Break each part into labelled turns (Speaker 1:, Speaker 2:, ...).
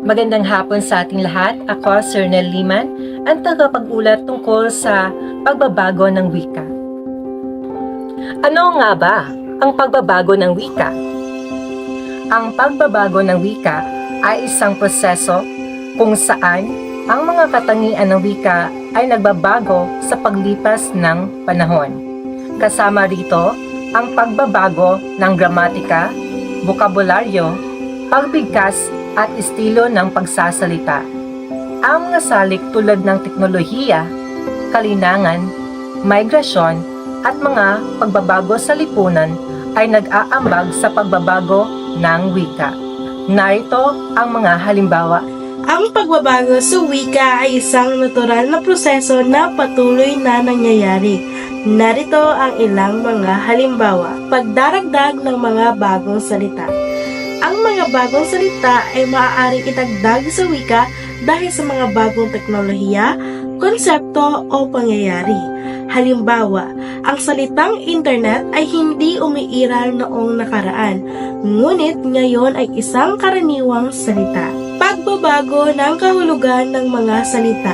Speaker 1: Magandang hapon sa ating lahat. Ako, Sir Nel Liman, ang tagapag-ulat tungkol sa pagbabago ng wika. Ano nga ba ang pagbabago ng wika? Ang pagbabago ng wika ay isang proseso kung saan ang mga katangian ng wika ay nagbabago sa paglipas ng panahon. Kasama rito ang pagbabago ng gramatika, bokabularyo, pagbigkas at estilo ng pagsasalita. Ang mga salik tulad ng teknolohiya, kalinangan, migrasyon at mga pagbabago sa lipunan ay nag-aambag sa pagbabago ng wika. Narito ang mga halimbawa.
Speaker 2: Ang pagbabago sa wika ay isang natural na proseso na patuloy na nangyayari. Narito ang ilang mga halimbawa. Pagdaragdag ng mga bagong salita. Ang mga bagong salita ay maaaring itagdag sa wika dahil sa mga bagong teknolohiya, konsepto o pangyayari. Halimbawa, ang salitang internet ay hindi umiiral noong nakaraan, ngunit ngayon ay isang karaniwang salita. Pagbabago ng kahulugan ng mga salita.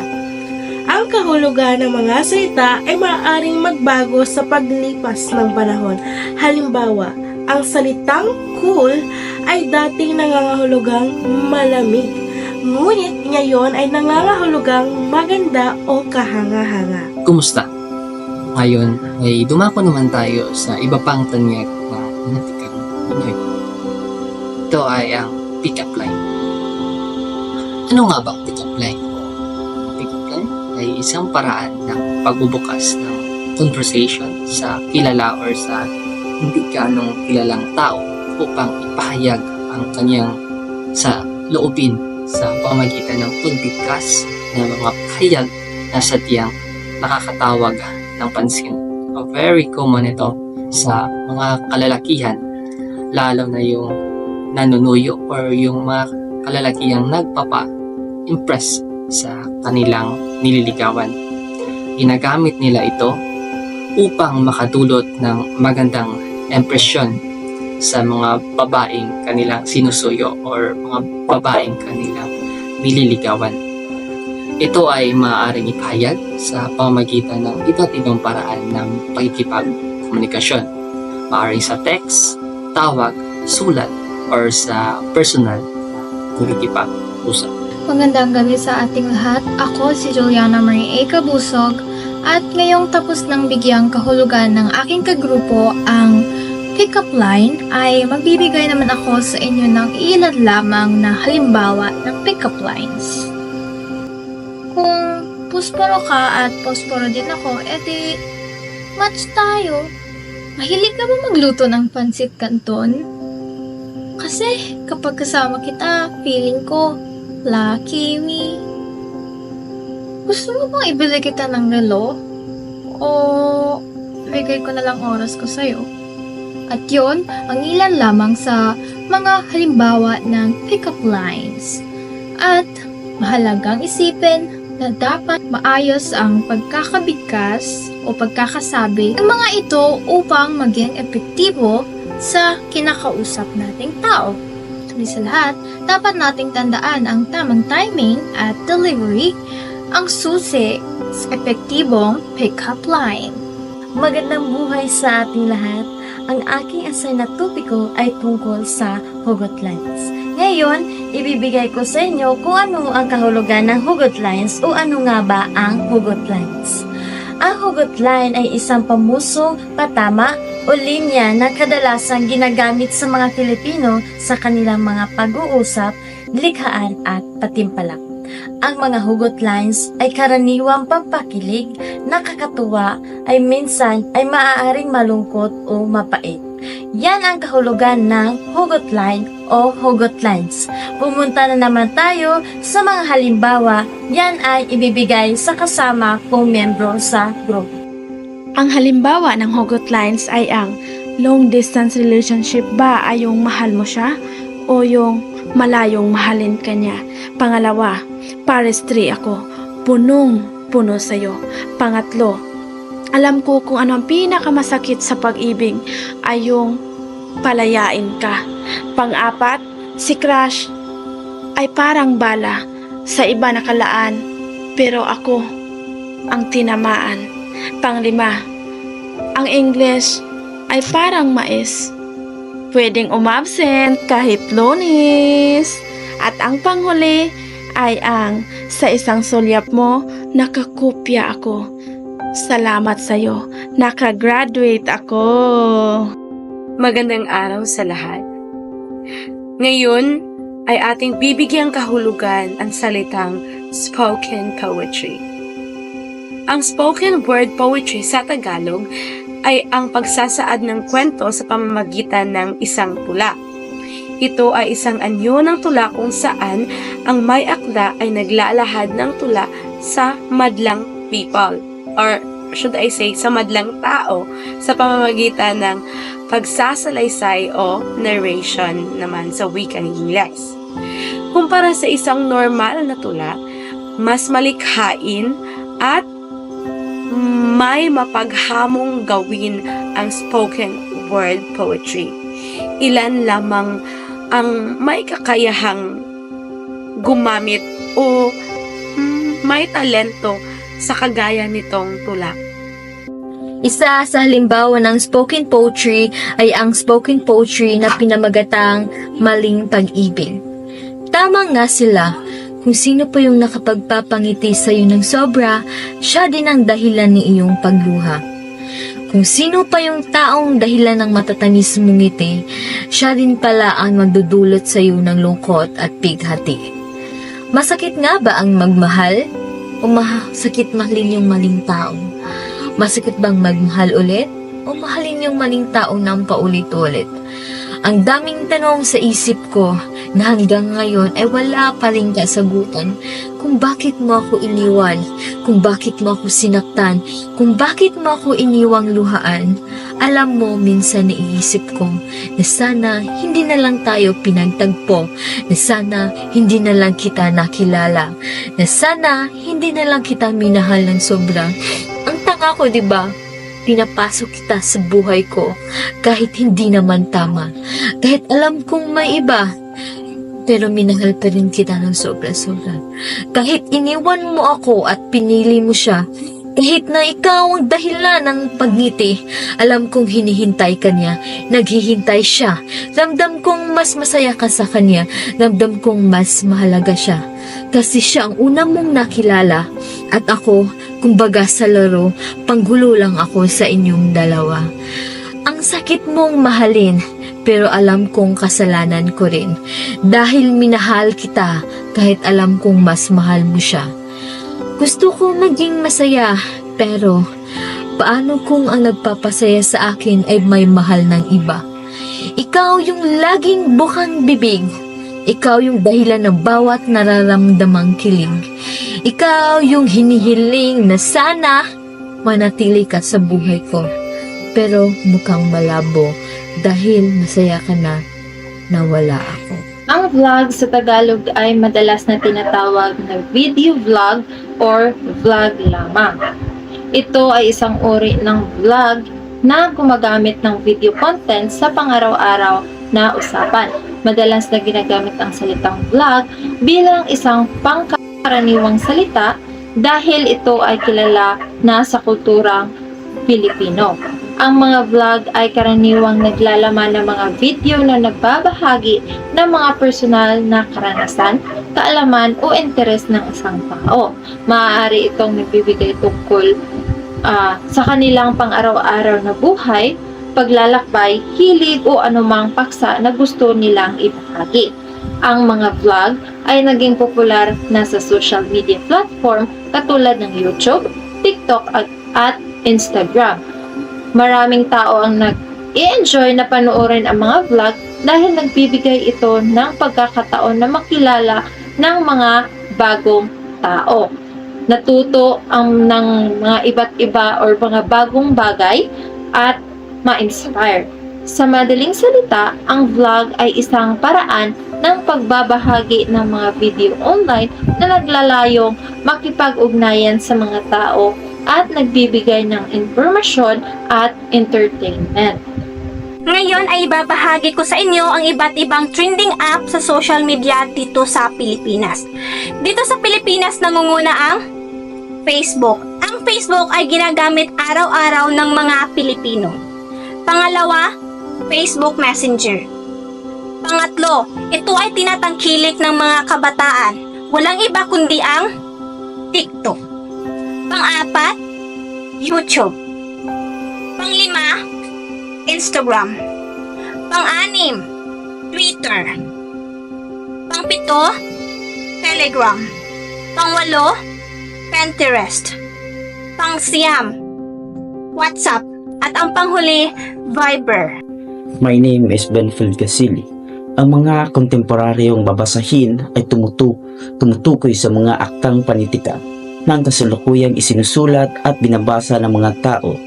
Speaker 2: Ang kahulugan ng mga salita ay maaaring magbago sa paglipas ng panahon. Halimbawa, ang salitang cool ay dating nangangahulugang malamig, ngunit ngayon ay nangangahulugang maganda o kahanga-hanga.
Speaker 3: Kumusta? Ngayon ay dumako naman tayo sa iba pang tanyag na natikang Pinoy. Ito ay ang pick-up line. Ano nga ba ang pick-up line? Pick-up line ay isang paraan ng pagbubukas ng conversation sa kilala or sa hindi ganong kilalang tao upang ipahayag ang kanyang sa loobin sa pamamagitan ng pagbigkas ng mga pahayag na sadyang nakakatawag ng pansin. Very common ito sa mga kalalakihan, lalo na yung nanunuyo or yung mga kalalakihang nagpapa-impress sa kanilang nililigawan. Ginagamit nila ito upang makadulot ng magandang impresyon sa mga babaeng kanilang sinusuyo or mga babaeng kanilang nililigawan. Ito ay maaaring ipahayag sa pamamagitan ng iba't ibang paraan ng pakikipagkomunikasyon. Maaaring sa text, tawag, sulat, or sa personal pakikipag-usap.
Speaker 4: Magandang gabi sa ating lahat. Ako si Juliana Marie A. Cabusog at ngayong tapos ng bigyang kahulugan ng aking kagrupo ang pick-up line ay magbibigay naman ako sa inyo ng ilan lamang na halimbawa ng pick-up lines. Kung pusporo ka at posporo din ako, edi match tayo. Mahilig ka ba magluto ng pansit canton? Kasi kapag kasama kita, feeling ko lucky me. Gusto mo bang ibili kita ng relo? O bigay ko na lang oras ko sa'yo? At yun, ang ilan lamang sa mga halimbawa ng pick-up lines. At mahalagang isipin na dapat maayos ang pagkakabigkas o pagkakasabi ng mga ito upang maging epektibo sa kinakausap nating tao. Tuloy sa lahat, dapat nating tandaan ang tamang timing at delivery ang susi sa epektibong pick-up line.
Speaker 5: Magandang buhay sa ating lahat. Ang aking assign na topiko ay tungkol sa hugot lines. Ngayon, ibibigay ko sa inyo kung ano ang kahulugan ng hugot lines o ano nga ba ang hugot lines. Ang hugot line ay isang pamusong, patama o linya na kadalasang ginagamit sa mga Pilipino sa kanilang mga pag-uusap, likhaan at patimpalak. Ang mga hugot lines ay karaniwang pampakilig, nakakatuwa, ay minsan ay maaaring malungkot o mapait. Yan ang kahulugan ng hugot line o hugot lines. Pumunta na naman tayo sa mga halimbawa, yan ay ibibigay sa kasama kong membro sa group.
Speaker 6: Ang halimbawa ng hugot lines ay ang long distance relationship ba ay yung mahal mo siya o yung malayong mahalin ka niya. Pangalawa, Paris 3 ako, punong-puno sa'yo. Pangatlo, alam ko kung ano ang pinakamasakit sa pag-ibig ay yung palayain ka. Pang-apat, si crush ay parang bala, sa iba nakalaan, pero ako ang tinamaan. Panglima, ang English ay parang mais. Pwedeng umabsent kahit Lunes. At ang panghuli ay ang sa isang sulyap mo, nakakopya ako. Salamat sa'yo, nakagraduate ako.
Speaker 2: Magandang araw sa lahat. Ngayon ay ating bibigyang kahulugan ang salitang spoken poetry. Ang spoken word poetry sa Tagalog ay ang pagsasaad ng kwento sa pamamagitan ng isang tula. Ito ay isang anyo ng tula kung saan ang may akda ay naglalahad ng tula sa madlang people, or should I say, sa madlang tao sa pamamagitan ng pagsasalaysay o narration naman sa wikang Ingles. Kumpara sa isang normal na tula, mas malikhain at may mapaghamong gawin ang spoken word poetry. Ilan lamang ang may kakayahang gumamit o may talento sa kagaya nitong tula.
Speaker 5: Isa sa halimbawa ng spoken poetry ay ang spoken poetry na pinamagatang Maling Pag-ibig. Tama nga sila. Kung sino pa yung nakapagpapangiti sa iyo ng sobra, siya din ang dahilan ni iyong pagluha. Kung sino pa yung taong dahilan ng matatamis mong ngiti, siya din pala ang magdudulot sa iyo ng lungkot at bighati. Masakit nga ba ang magmahal? O masakit mahalin yung maling tao? Masakit bang magmahal ulit? O mahalin yung maling tao ng paulit-ulit? Ang daming tanong sa isip ko na hanggang ngayon ay wala pa rin kasagutan kung bakit mo ako iniwan, kung bakit mo ako sinaktan, kung bakit mo ako iniwang luhaan. Alam mo, minsan naiisip ko na sana hindi na lang tayo pinagtagpo, na sana hindi na lang kita nakilala, na sana hindi na lang kita minahal ng sobra. Ang tanga ko, diba? Pinapasok kita sa buhay ko kahit hindi naman tama, kahit alam kong may iba, pero minahal pa rin kita ng sobra-sobra. Kahit iniwan mo ako at pinili mo siya, kahit na ikaw ang dahilan ng pagngiti, alam kong hinihintay ka niya, naghihintay siya. Ramdam kong mas masaya ka sa kanya, ramdam kong mas mahalaga siya. Kasi siya ang una mong nakilala, at ako, kumbaga sa laro, panggulo lang ako sa inyong dalawa. Ang sakit mong mahalin, pero alam kong kasalanan ko rin. Dahil minahal kita, kahit alam kong mas mahal mo siya. Gusto ko maging masaya, pero paano kung ang nagpapasaya sa akin ay may mahal ng iba? Ikaw yung laging bukang bibig. Ikaw yung dahilan ng bawat nararamdamang kilig. Ikaw yung hinihiling na sana manatili ka sa buhay ko. Pero mukhang malabo dahil masaya ka na wala ako.
Speaker 7: Ang vlog sa Tagalog ay madalas na tinatawag na video vlog or vlog lamang. Ito ay isang uri ng vlog na gumagamit ng video content sa pang-araw-araw na usapan. Madalas na ginagamit ang salitang vlog bilang isang pangkaraniwang salita dahil ito ay kilala na sa kulturang Pilipino. Ang mga vlog ay karaniwang naglalaman ng mga video na nagbabahagi ng mga personal na karanasan, kaalaman o interes ng isang tao. Maaari itong nagbibigay tungkol sa kanilang pang-araw-araw na buhay, paglalakbay, hilig o anumang paksa na gusto nilang ibahagi. Ang mga vlog ay naging popular na sa social media platform katulad ng YouTube, TikTok at Instagram. Maraming tao ang nag-i-enjoy na panoorin ang mga vlog dahil nagbibigay ito ng pagkakataon na makilala ng mga bagong tao. Natuto ng mga iba't iba or mga bagong bagay at ma-inspire. Sa madaling salita, ang vlog ay isang paraan ng pagbabahagi ng mga video online na naglalayong makipag-ugnayan sa mga tao at nagbibigay ng impormasyon at entertainment.
Speaker 8: Ngayon ay ibabahagi ko sa inyo ang iba't ibang trending app sa social media dito sa Pilipinas. Dito sa Pilipinas nangunguna ang Facebook. Ang Facebook ay ginagamit araw-araw ng mga Pilipino. Pangalawa, Facebook Messenger. Pangatlo, ito ay tinatangkilik ng mga kabataan. Walang iba kundi ang TikTok. Pang-apat, YouTube. Panglima, Instagram. Pang-anim, Twitter. Pang-pito, Telegram. Pang-walo, Pinterest. Pang-siyam, WhatsApp. At ang panghuli, Viber.
Speaker 9: My name is Benfield Gasili. Ang mga kontemporaryong babasahin ay tumutukoy sa mga aktang panitikan ng kasalukuyang isinusulat at binabasa ng mga tao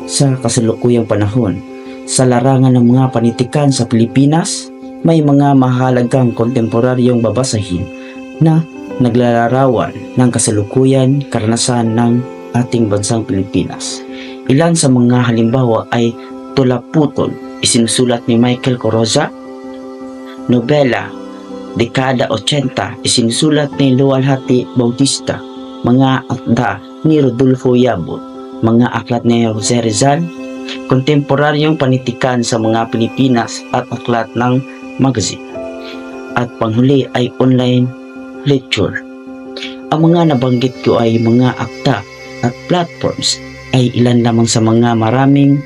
Speaker 9: sa kasalukuyang panahon. Sa larangan ng mga panitikan sa Pilipinas, may mga mahalagang kontemporaryong babasahin na naglalarawan ng kasalukuyan karanasan ng ating bansang Pilipinas. Ilan sa mga halimbawa ay Tula Putol, isinusulat ni Michael Coroza. Nobela, Dekada 80, isinusulat ni Luwalhati Bautista. Mga akda ni Rodolfo Yabut. Mga aklat ni Jose Rizal, kontemporaryong panitikan sa mga Pilipinas at aklat ng magazine. At panghuli ay online lecture. Ang mga nabanggit ko ay mga akta at platforms ay ilan lamang sa mga maraming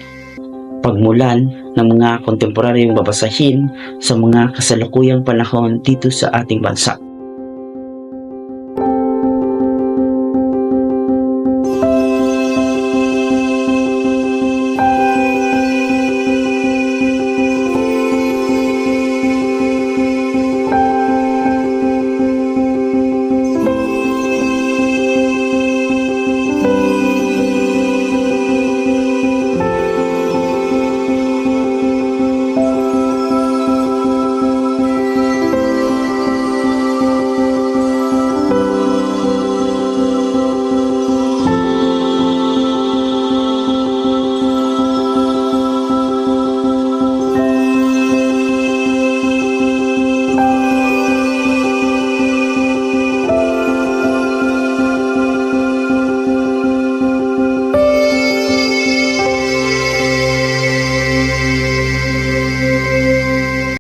Speaker 9: pagmulan ng mga kontemporaryong babasahin sa mga kasalukuyang panahon dito sa ating bansa.